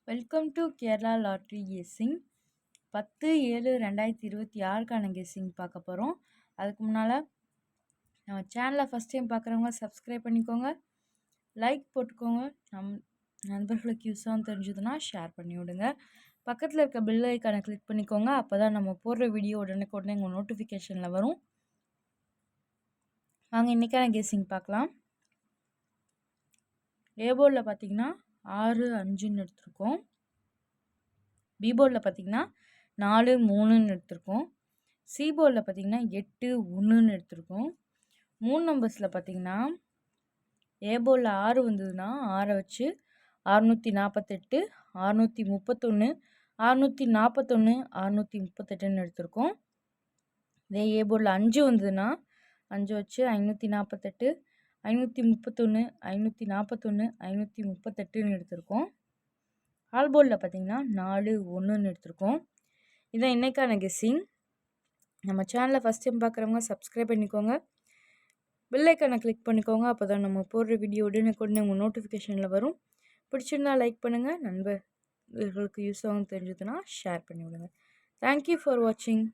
Welcome to Kerala lottery guessing 10/7/2026க்கான guessing பார்க்க போகிறோம். அதுக்கு முன்னால் நம்ம சேனலை ஃபஸ்ட் டைம் பார்க்குறவங்க சப்ஸ்கிரைப் பண்ணிக்கோங்க, லைக் போட்டுக்கோங்க. நண்பர்களுக்கு யூஸாக தெரிஞ்சதுன்னா ஷேர் பண்ணி விடுங்க. பக்கத்தில் இருக்க பெல் ஐக்கானை கிளிக் பண்ணிக்கோங்க. அப்போ தான் நம்ம போடுற வீடியோ உடனுக்குடனே உங்கள் நோட்டிஃபிகேஷனில் வரும். வாங்க இன்றைக்கான கெஸ்ஸிங் பார்க்கலாம். ஏ போர்டில் பார்த்தீங்கன்னா 6 5ன்னு எடுத்திருக்கோம். பி போர்டில் பார்த்தீங்கன்னா 4 3ன்னு எடுத்திருக்கோம். சி போர்டில் பார்த்தீங்கன்னா 8 1ன்னு எடுத்திருக்கோம். 3 நம்பர்ஸில் பார்த்தீங்கன்னா ஏ போர்டில் 6 வந்ததுன்னா 6 வச்சு 648 631 641 638ன்னு எடுத்திருக்கோம். இதே ஏ போர்டில் 5 வந்ததுன்னா 5 வச்சு 548 531 541 538ன்னு எடுத்திருக்கோம். ஆல் போர்டில் பார்த்தீங்கன்னா 4 1ன்னு எடுத்திருக்கோம். இதான் இன்றைக்கான கெஸ்ஸிங். நம்ம சேனலை ஃபஸ்ட் டைம் பார்க்குறவங்க சப்ஸ்கிரைப் பண்ணிக்கோங்க, பெல் ஐக்கானை கிளிக் பண்ணிக்கோங்க. அப்போ தான் நம்ம போடுற வீடியோ உடனுக்குடனே உங்கள் நோட்டிஃபிகேஷனில் வரும். பிடிச்சிருந்தா லைக் பண்ணுங்கள், நண்பர்களுக்கு யூஸ் ஆகும் தெரிஞ்சதுன்னா ஷேர் பண்ணி விடுங்க. தேங்க்யூ ஃபார் வாட்சிங்.